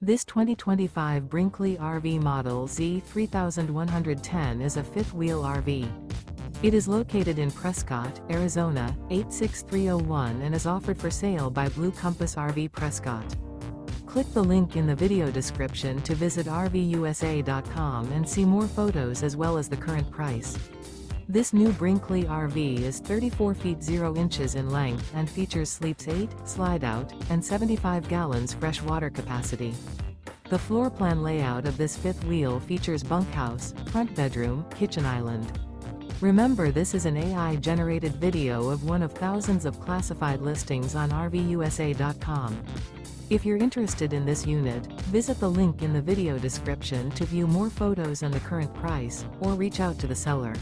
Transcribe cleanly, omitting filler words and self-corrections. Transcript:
This 2025 Brinkley RV Model Z 3110 is a fifth-wheel RV. It is located in Prescott, Arizona, 86301 and is offered for sale by Blue Compass RV Prescott. Click the link in the video description to visit RVUSA.com and see more photos as well as the current price. This new Brinkley RV is 34 feet 0 inches in length and features sleeps 8, slide-out, and 75 gallons fresh water capacity. The floor plan layout of this fifth wheel features bunkhouse, front bedroom, kitchen island. Remember, this is an AI-generated video of one of thousands of classified listings on RVUSA.com. If you're interested in this unit, visit the link in the video description to view more photos and the current price, or reach out to the seller.